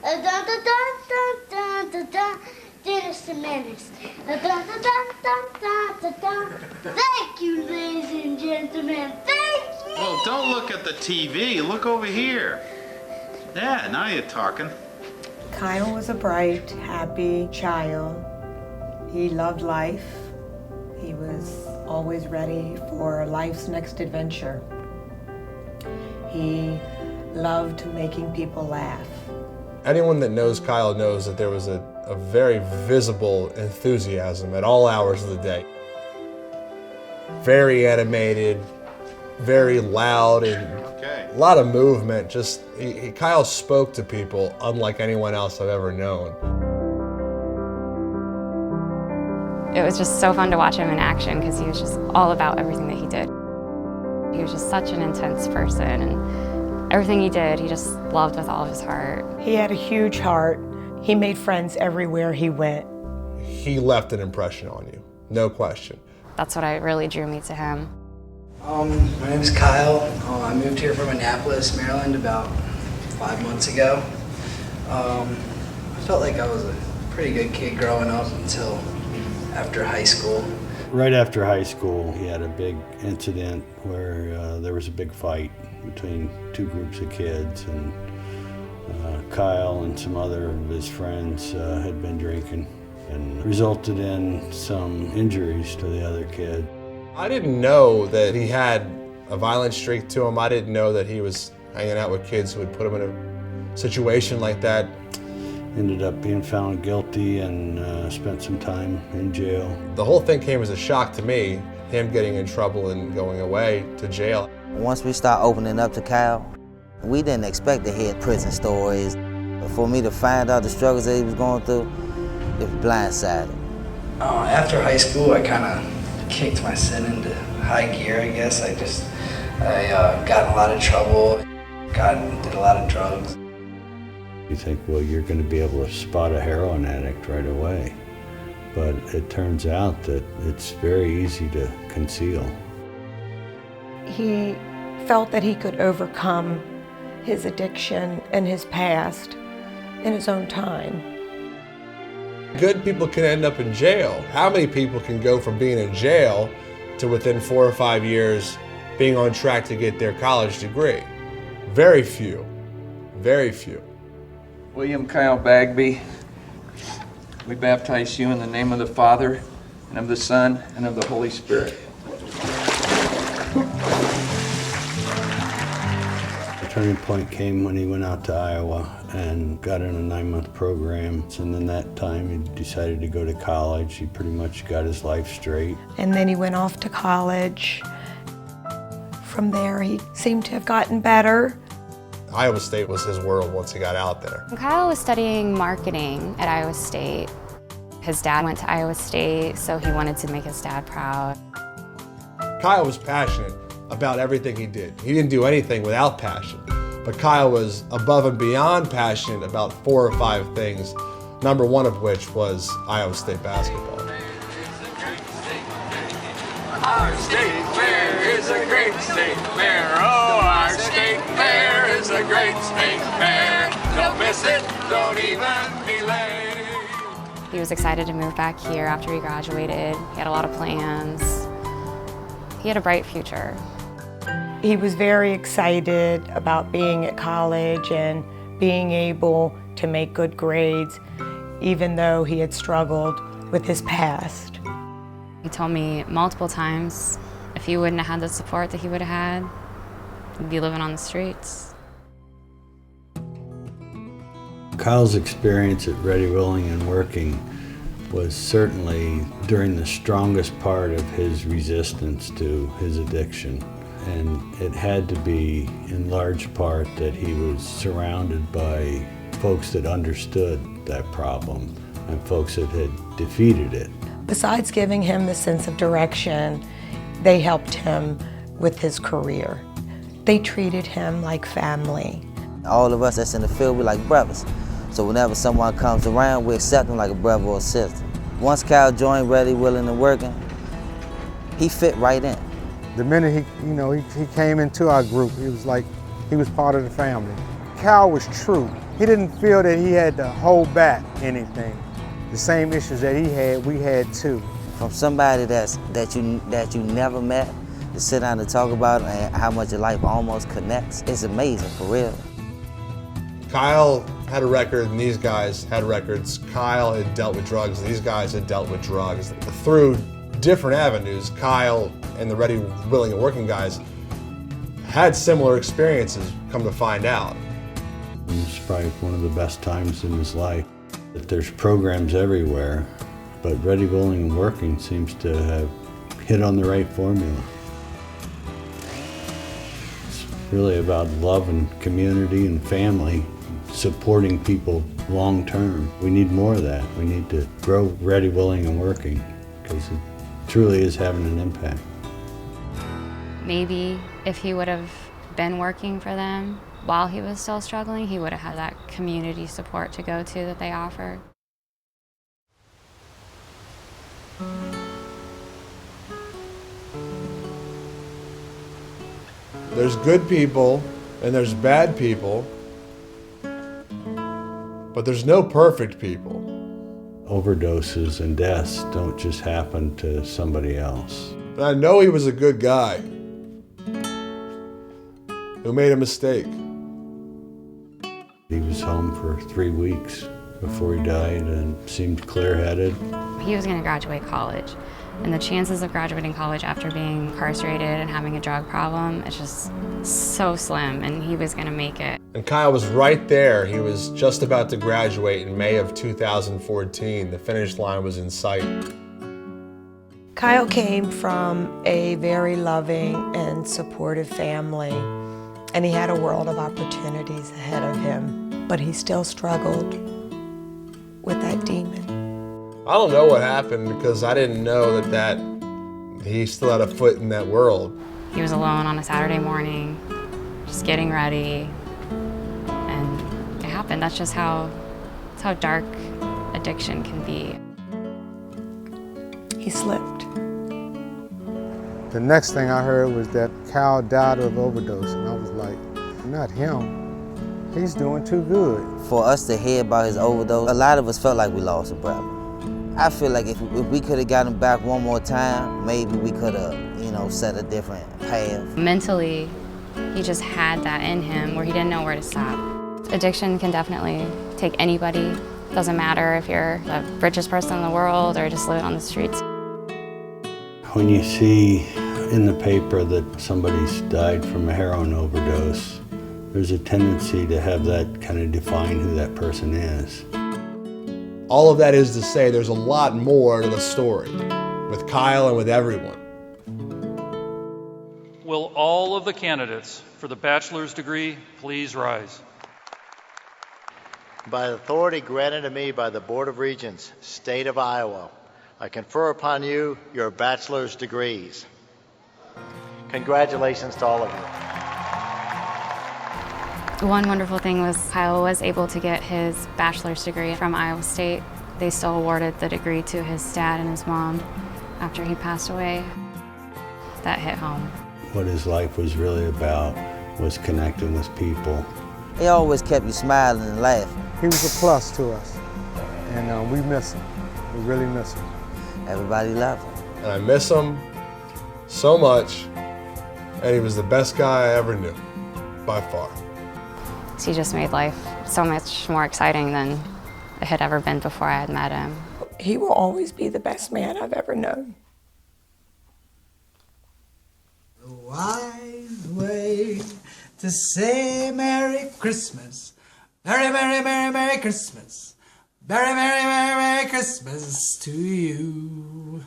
Dun, dun, dun, dun, dun, dun, dun. Dennis the Menace. Dun, dun, dun, dun, dun, dun, dun. Thank you, ladies and gentlemen. Thank you. Well, don't look at the TV. Look over here. Yeah, now you're talking. Kyle was a bright, happy child. He loved life. He was always ready for life's next adventure. He loved making people laugh. Anyone that knows Kyle knows that there was a very visible enthusiasm at all hours of the day. Very animated, very loud, and a lot of movement. Just Kyle spoke to people unlike anyone else I've ever known. It was just so fun to watch him in action because he was just all about everything that he did. He was just such an intense person, and everything he did, he just loved with all of his heart. He had a huge heart. He made friends everywhere he went. He left an impression on you, no question. That's what really drew me to him. My name is Kyle. I moved here from Annapolis, Maryland about 5 months ago. I felt like I was a pretty good kid growing up until after high school. Right after high school, he had a big incident where there was a big fight between two groups of kids, and Kyle and some other of his friends had been drinking and resulted in some injuries to the other kid. I didn't know that he had a violent streak to him. I didn't know that he was hanging out with kids who would put him in a situation like that. Ended up being found guilty and spent some time in jail. The whole thing came as a shock to me, him getting in trouble and going away to jail. Once we start opening up to Kyle, we didn't expect to hear prison stories. But for me to find out the struggles that he was going through, it was blindsided. After high school, I kind of kicked my sin into high gear, I guess. I got in a lot of trouble, did a lot of drugs. You think, well, you're going to be able to spot a heroin addict right away. But it turns out that it's very easy to conceal. He felt that he could overcome his addiction and his past in his own time. Good people can end up in jail. How many people can go from being in jail to within 4 or 5 years being on track to get their college degree? Very few, very few. William Kyle Bagbey, we baptize you in the name of the Father, and of the Son, and of the Holy Spirit. The turning point came when he went out to Iowa and got in a 9-month program. And in that time, he decided to go to college. He pretty much got his life straight. And then he went off to college. From there, he seemed to have gotten better. Iowa State was his world once he got out there. Kyle was studying marketing at Iowa State. His dad went to Iowa State, so he wanted to make his dad proud. Kyle was passionate about everything he did. He didn't do anything without passion. But Kyle was above and beyond passionate about 4 or 5 things, number one of which was Iowa State basketball. Our state fair is a great state fair. Oh, our state fair is a great state fair. Don't miss it, don't even be late. He was excited to move back here after he graduated. He had a lot of plans. He had a bright future. He was very excited about being at college and being able to make good grades, even though he had struggled with his past. He told me multiple times if he wouldn't have had the support that he would have had, he'd be living on the streets. Kyle's experience at Ready, Willing, and Working was certainly during the strongest part of his resistance to his addiction. And it had to be in large part that he was surrounded by folks that understood that problem and folks that had defeated it. Besides giving him the sense of direction, they helped him with his career. They treated him like family. All of us that's in the field, we're like brothers. So whenever someone comes around, we accept them like a brother or a sister. Once Kyle joined Ready, Willing, and Working, he fit right in. The minute he came into our group, he was like he was part of the family. Kyle was true. He didn't feel that he had to hold back anything. The same issues that he had, we had too. From somebody that you never met, to sit down and talk about it and how much your life almost connects, it's amazing, for real. Kyle had a record and these guys had records. Kyle had dealt with drugs, these guys had dealt with drugs. Through different avenues, Kyle and the Ready, Willing, and Working guys had similar experiences, come to find out. It's probably one of the best times in his life. There's programs everywhere, but Ready, Willing, and Working seems to have hit on the right formula. It's really about love and community and family, supporting people long term. We need more of that. We need to grow Ready, Willing, and Working because it truly is having an impact. Maybe if he would have been working for them while he was still struggling, he would have had that community support to go to that they offer. There's good people and there's bad people, but there's no perfect people. Overdoses and deaths don't just happen to somebody else. And I know he was a good guy who made a mistake. He was home for 3 weeks before he died and seemed clear-headed. He was going to graduate college, and the chances of graduating college after being incarcerated and having a drug problem, it's just so slim, and he was going to make it. And Kyle was right there. He was just about to graduate in May of 2014. The finish line was in sight. Kyle came from a very loving and supportive family, and he had a world of opportunities ahead of him, but he still struggled with that demon. I don't know what happened because I didn't know that he still had a foot in that world. He was alone on a Saturday morning, just getting ready, and it happened. That's just how dark addiction can be. He slipped. The next thing I heard was that Kyle died of overdose, and I was like, not him. He's doing too good. For us to hear about his overdose, a lot of us felt like we lost a brother. I feel like if we could have got him back one more time, maybe we could have, set a different path. Mentally, he just had that in him where he didn't know where to stop. Addiction can definitely take anybody. Doesn't matter if you're the richest person in the world or just living on the streets. When you see in the paper that somebody's died from a heroin overdose, there's a tendency to have that kind of define who that person is. All of that is to say there's a lot more to the story with Kyle and with everyone. Will all of the candidates for the bachelor's degree please rise? By the authority granted to me by the Board of Regents, State of Iowa, I confer upon you your bachelor's degrees. Congratulations to all of you. One wonderful thing was Kyle was able to get his bachelor's degree from Iowa State. They still awarded the degree to his dad and his mom after he passed away. That hit home. What his life was really about was connecting with people. He always kept you smiling and laughing. He was a plus to us, and we miss him. We really miss him. Everybody loved him. And I miss him so much, and he was the best guy I ever knew, by far. He just made life so much more exciting than it had ever been before I had met him. He will always be the best man I've ever known. The wise way to say Merry Christmas. Merry, Merry, Merry, Merry Christmas. Merry, Merry, Merry, Merry Christmas to you.